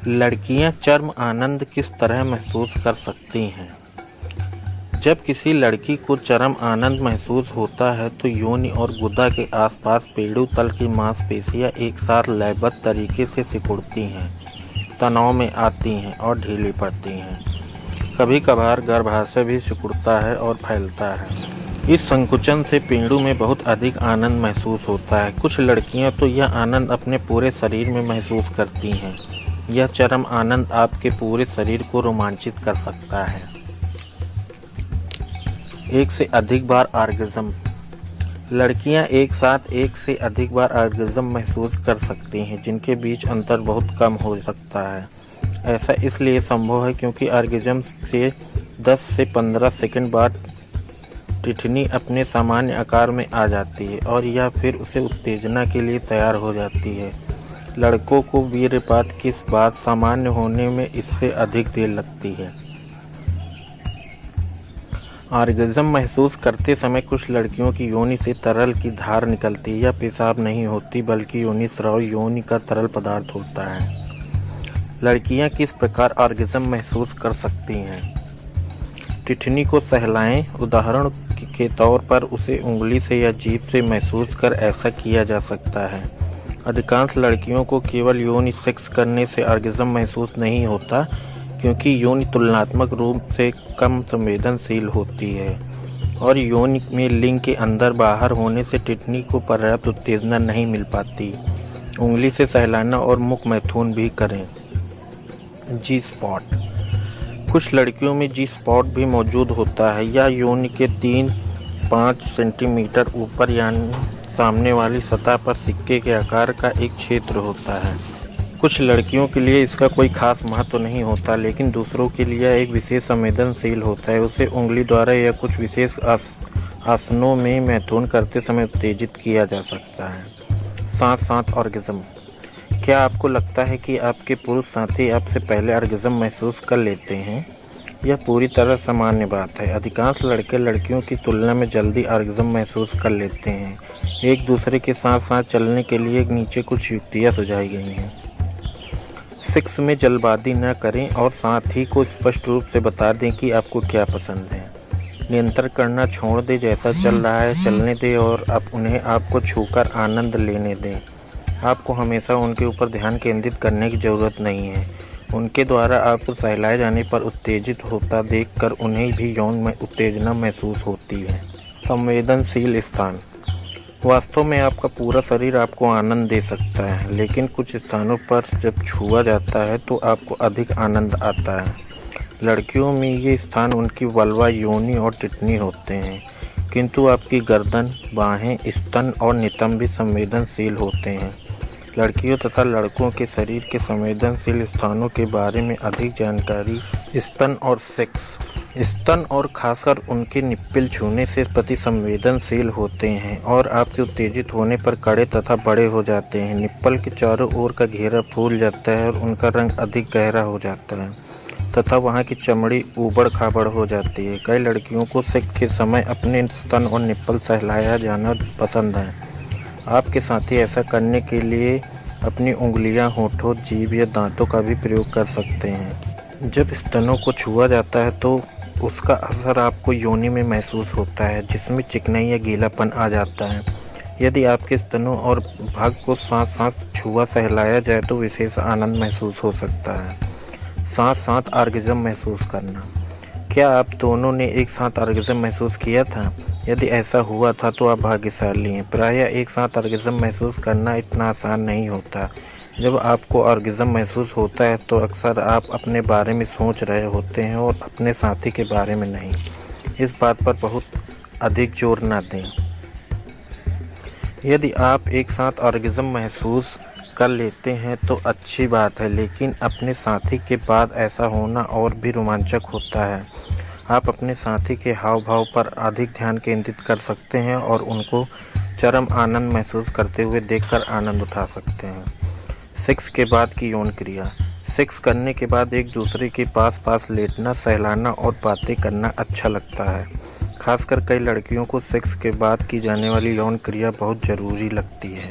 लड़कियां चर्म आनंद किस तरह महसूस कर सकती हैं? जब किसी लड़की को चरम आनंद महसूस होता है तो योनि और गुदा के आसपास पेड़ू तल की मांसपेशियां एक साथ लयबद्ध तरीके से सिकुड़ती हैं, तनाव में आती हैं और ढीली पड़ती हैं। कभी कभार गर्भाशय भी सिकुड़ता है और फैलता है। इस संकुचन से पेड़ू में बहुत अधिक आनंद महसूस होता है। कुछ लड़कियां तो यह आनंद अपने पूरे शरीर में महसूस करती हैं। यह चरम आनंद आपके पूरे शरीर को रोमांचित कर सकता है। एक से अधिक बार ऑर्गेज़म। लड़कियां एक साथ एक से अधिक बार ऑर्गेज़म महसूस कर सकती हैं, जिनके बीच अंतर बहुत कम हो सकता है। ऐसा इसलिए संभव है क्योंकि ऑर्गेज़म से 10 से 15 सेकंड बाद टिटनी अपने सामान्य आकार में आ जाती है और यह फिर उसे उत्तेजना के लिए तैयार हो जाती है। लड़कों को वीर्यपात की बात सामान्य होने में इससे अधिक देर लगती है। ऑर्गेज़म महसूस करते समय कुछ लड़कियों की योनि से तरल की धार निकलती है। यह पेशाब नहीं होती बल्कि योनि स्राव योनि का तरल पदार्थ होता है। लड़कियां किस प्रकार ऑर्गेज़म महसूस कर सकती हैं? टिटनी को सहलाएं। उदाहरण के तौर पर उसे उंगली से या जीभ से महसूस कर ऐसा किया जा सकता है। अधिकांश लड़कियों को केवल योनि सेक्स करने से ऑर्गेज़म महसूस नहीं होता, क्योंकि योनि तुलनात्मक रूप से कम संवेदनशील होती है और योनि में लिंग के अंदर बाहर होने से टिटनी को पर्याप्त उत्तेजना नहीं मिल पाती। उंगली से सहलाना और मुख मैथुन भी करें। जी स्पॉट। कुछ लड़कियों में जी स्पॉट भी मौजूद होता है। यह योनि के 3-5 सेंटीमीटर ऊपर यानी सामने वाली सतह पर सिक्के के आकार का एक क्षेत्र होता है। कुछ लड़कियों के लिए इसका कोई खास महत्व नहीं होता, लेकिन दूसरों के लिए एक विशेष संवेदनशील होता है। उसे उंगली द्वारा या कुछ विशेष आसनों में मैथुन करते समय उत्तेजित किया जा सकता है। साथ साथ ऑर्गेज़म। क्या आपको लगता है कि आपके पुरुष साथी आपसे पहले ऑर्गेज़म महसूस कर लेते हैं? यह पूरी तरह सामान्य बात है। अधिकांश लड़के लड़कियों की तुलना में जल्दी ऑर्गेज़म महसूस कर लेते हैं। एक दूसरे के साथ साथ चलने के लिए नीचे कुछ युक्तियाँ सुझाई गई हैं। सेक्स में जल्दबाजी न करें और साथी को स्पष्ट रूप से बता दें कि आपको क्या पसंद है। नियंत्रण करना छोड़ दें। जैसा चल रहा है चलने दें और उन्हें आपको छूकर आनंद लेने दें। आपको हमेशा उनके ऊपर ध्यान केंद्रित करने की ज़रूरत नहीं है। उनके द्वारा आपको सहलाए जाने पर उत्तेजित होता देखकर उन्हें भी यौन में उत्तेजना महसूस होती है। संवेदनशील स्थान। वास्तव में आपका पूरा शरीर आपको आनंद दे सकता है, लेकिन कुछ स्थानों पर जब छुआ जाता है तो आपको अधिक आनंद आता है। लड़कियों में ये स्थान उनकी वल्वा, योनि और टिटनी होते हैं, किंतु आपकी गर्दन, बाहें, स्तन और नितंब भी संवेदनशील होते हैं। लड़कियों तथा लड़कों के शरीर के संवेदनशील स्थानों के बारे में अधिक जानकारी। स्तन और सेक्स। स्तन और खासकर उनके निप्पल छूने से प्रति संवेदनशील होते हैं और आपके उत्तेजित होने पर कड़े तथा बड़े हो जाते हैं। निप्पल के चारों ओर का घेरा फूल जाता है और उनका रंग अधिक गहरा हो जाता है तथा वहाँ की चमड़ी ऊबड़ खाबड़ हो जाती है। कई लड़कियों को सेक्स के समय अपने स्तन और निप्पल सहलाया जाना पसंद है। आपके साथी ऐसा करने के लिए अपनी उंगलियां, होठों, जीभ या दांतों का भी प्रयोग कर सकते हैं। जब स्तनों को छुआ जाता है तो उसका असर आपको योनि में महसूस होता है, जिसमें चिकनाई या गीलापन आ जाता है। यदि आपके स्तनों और भाग को साथ साथ छुआ सहलाया जाए तो विशेष आनंद महसूस हो सकता है। साथ साथ ऑर्गेज़म महसूस करना। क्या आप दोनों ने एक साथ ऑर्गेज़म महसूस किया था? यदि ऐसा हुआ था तो आप भाग्यशाली हैं। प्रायः एक साथ ऑर्गेज़म महसूस करना इतना आसान नहीं होता। जब आपको ऑर्गेज़म महसूस होता है तो अक्सर आप अपने बारे में सोच रहे होते हैं और अपने साथी के बारे में नहीं। इस बात पर बहुत अधिक जोर न दें। यदि आप एक साथ ऑर्गेज़म महसूस कर लेते हैं तो अच्छी बात है, लेकिन अपने साथी के बाद ऐसा होना और भी रोमांचक होता है। आप अपने साथी के हाव भाव पर अधिक ध्यान केंद्रित कर सकते हैं और उनको चरम आनंद महसूस करते हुए देखकर आनंद उठा सकते हैं। सेक्स के बाद की यौन क्रिया। सेक्स करने के बाद एक दूसरे के पास लेटना, सहलाना और बातें करना अच्छा लगता है। खासकर कई लड़कियों को सेक्स के बाद की जाने वाली यौन क्रिया बहुत ज़रूरी लगती है।